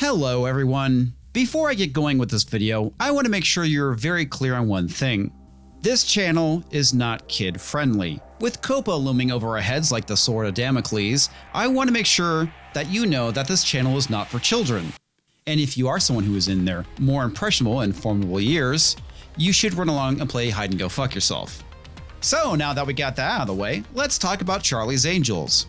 Hello everyone. Before I get going with this video, I want to make sure you're very clear on one thing. This channel is not kid friendly. With COPA looming over our heads like the sword of Damocles, I want to make sure that you know that this channel is not for children. And if you are someone who is in their more impressionable and formidable years, you should run along and play hide and go fuck yourself. So now that we got that out of the way, let's talk about Charlie's Angels.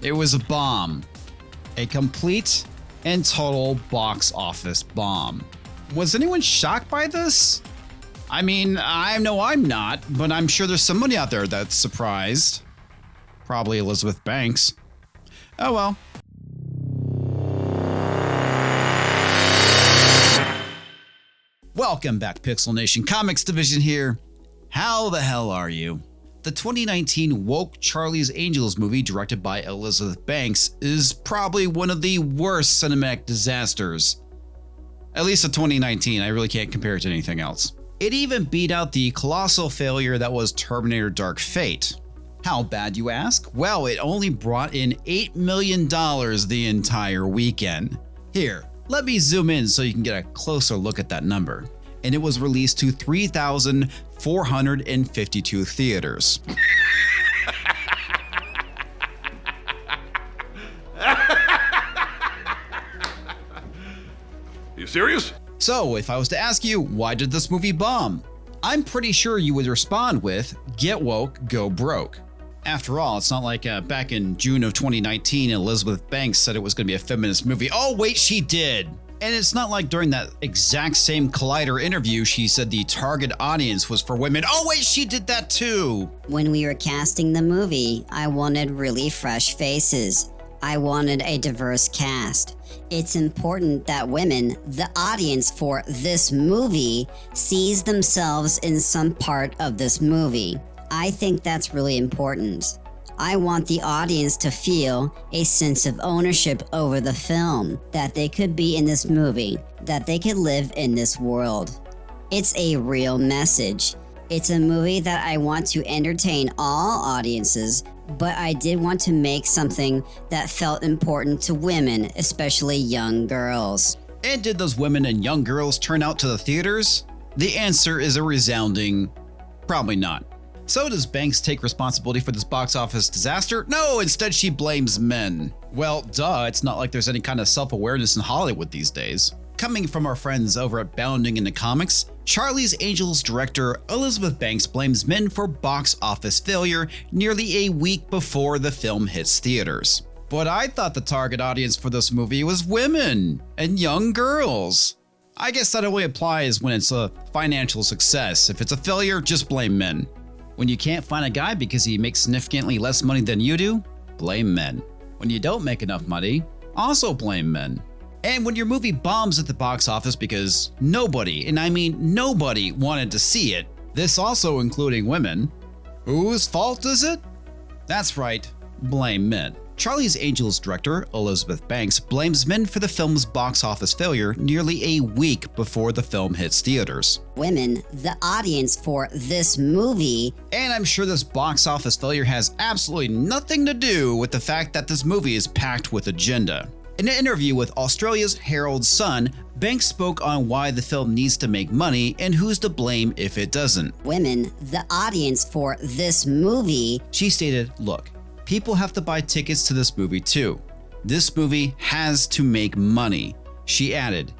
It was a bomb. A complete and total box office bomb. Was anyone shocked by this? I mean, I know I'm not, but I'm sure there's somebody out there that's surprised. Probably Elizabeth Banks. Oh well. Welcome back, Pixel Nation. Comics Division here. How the hell are you? The 2019 woke Charlie's Angels movie, directed by Elizabeth Banks, is probably one of the worst cinematic disasters. At least of 2019, I really can't compare it to anything else. It even beat out the colossal failure that was Terminator Dark Fate. How bad, you ask? Well, it only brought in $8 million the entire weekend. Here, let me zoom in so you can get a closer look at that number. And it was released to 3,452 theaters. You serious? So, if I was to ask you, why did this movie bomb? I'm pretty sure you would respond with, get woke, go broke. After all, it's not like back in June of 2019, Elizabeth Banks said it was going to be a feminist movie. Oh, wait, she did. And it's not like during that exact same Collider interview, she said the target audience was for women. Oh, wait, she did that too. When we were casting the movie, I wanted really fresh faces. I wanted a diverse cast. It's important that women, the audience for this movie, sees themselves in some part of this movie. I think that's really important. I want the audience to feel a sense of ownership over the film, that they could be in this movie, that they could live in this world. It's a real message. It's a movie that I want to entertain all audiences, but I did want to make something that felt important to women, especially young girls. And did those women and young girls turn out to the theaters? The answer is a resounding probably not. So does Banks take responsibility for this box office disaster? No, instead she blames men. Well, duh, it's not like there's any kind of self-awareness in Hollywood these days. Coming from our friends over at Bounding into Comics, Charlie's Angels director Elizabeth Banks blames men for box office failure nearly a week before the film hits theaters. But I thought the target audience for this movie was women and young girls. I guess that only applies when it's a financial success. If it's a failure, just blame men. When you can't find a guy because he makes significantly less money than you do, blame men. When you don't make enough money, also blame men. And when your movie bombs at the box office because nobody, and I mean nobody, wanted to see it, this also including women, whose fault is it? That's right, blame men. Charlie's Angels director Elizabeth Banks blames men for the film's box office failure nearly a week before the film hits theaters. Women, the audience for this movie. And I'm sure this box office failure has absolutely nothing to do with the fact that this movie is packed with agenda. In an interview with Australia's Herald Sun, Banks spoke on why the film needs to make money and who's to blame if it doesn't. Women, the audience for this movie. She stated, look, people have to buy tickets to this movie too. This movie has to make money. She added,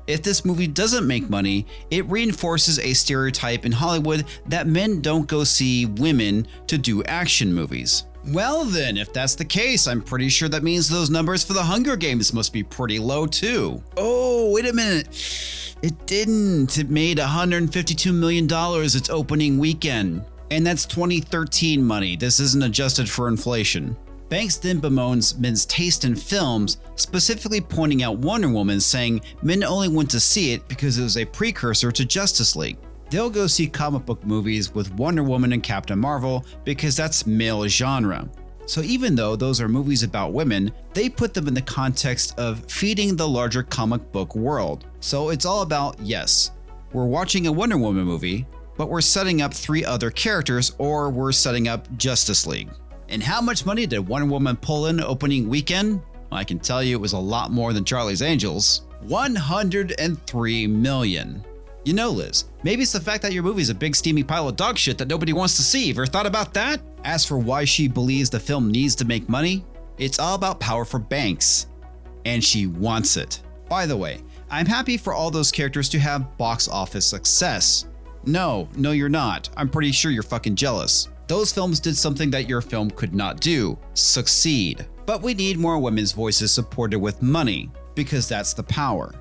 if this movie doesn't make money, it reinforces a stereotype in Hollywood that men don't go see women to do action movies. Well then, if that's the case, I'm pretty sure that means those numbers for the Hunger Games must be pretty low too. Oh, wait a minute. It didn't. It made $152 million its opening weekend. And that's 2013 money. This isn't adjusted for inflation. Banks then bemoans men's taste in films, specifically pointing out Wonder Woman, saying men only went to see it because it was a precursor to Justice League. They'll go see comic book movies with Wonder Woman and Captain Marvel because that's male genre. So even though those are movies about women, they put them in the context of feeding the larger comic book world. So it's all about, yes, we're watching a Wonder Woman movie, but we're setting up 3 other characters, or we're setting up Justice League. And how much money did Wonder Woman pull in opening weekend? I can tell you it was a lot more than Charlie's Angels. $103 million. You know, Liz, maybe it's the fact that your movie's a big steamy pile of dog shit that nobody wants to see. Ever thought about that? As for why she believes the film needs to make money, it's all about power for Banks. And she wants it. By the way, I'm happy for all those characters to have box office success. No, you're not. I'm pretty sure you're fucking jealous. Those films did something that your film could not do, succeed. But we need more women's voices supported with money, because that's the power.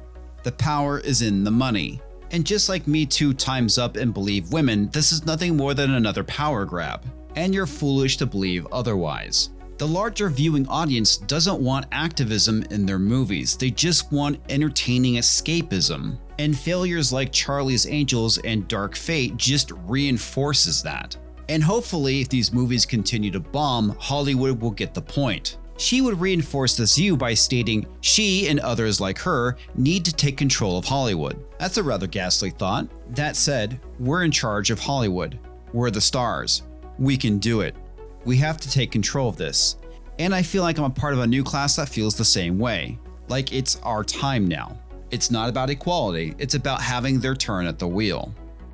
The power is in the money. And just like Me Too Time's Up and Believe Women, this is nothing more than another power grab. And you're foolish to believe otherwise. The larger viewing audience doesn't want activism in their movies, they just want entertaining escapism. And failures like Charlie's Angels and Dark Fate just reinforces that. And hopefully, if these movies continue to bomb, Hollywood will get the point. She would reinforce this view by stating she and others like her need to take control of Hollywood. That's a rather ghastly thought. That said, we're in charge of Hollywood. We're the stars. We can do it. We have to take control of this. And I feel like I'm a part of a new class that feels the same way. Like it's our time now. It's not about equality, it's about having their turn at the wheel.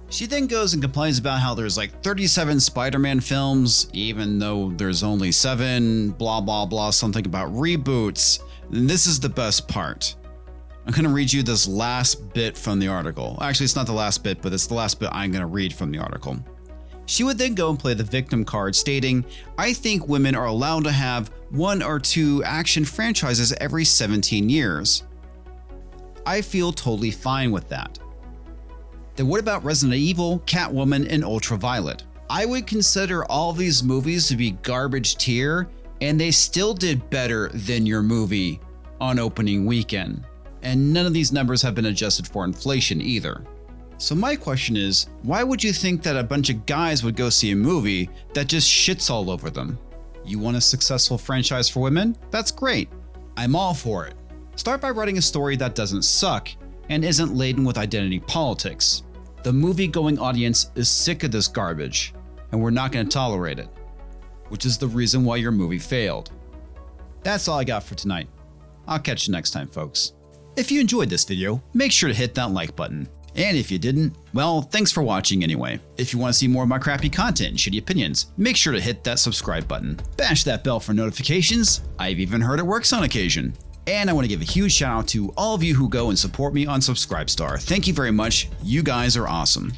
She then goes and complains about how there's like 37 Spider-Man films, even though there's only 7, blah blah blah, something about reboots. And this is the best part. I'm gonna read you this last bit from the article. Actually, it's not the last bit, but it's the last bit I'm gonna read from the article. She would then go and play the victim card, stating, I think women are allowed to have 1 or 2 action franchises every 17 years. I feel totally fine with that. Then what about Resident Evil, Catwoman, and Ultraviolet? I would consider all of these movies to be garbage tier, and they still did better than your movie on opening weekend. And none of these numbers have been adjusted for inflation either. So my question is, why would you think that a bunch of guys would go see a movie that just shits all over them? You want a successful franchise for women? That's great. I'm all for it. Start by writing a story that doesn't suck and isn't laden with identity politics. The movie-going audience is sick of this garbage, and we're not going to tolerate it, which is the reason why your movie failed. That's all I got for tonight. I'll catch you next time, folks. If you enjoyed this video, make sure to hit that like button. And if you didn't, well, thanks for watching anyway. If you want to see more of my crappy content and shitty opinions, make sure to hit that subscribe button. Bash that bell for notifications. I've even heard it works on occasion. And I want to give a huge shout out to all of you who go and support me on Subscribestar. Thank you very much. You guys are awesome.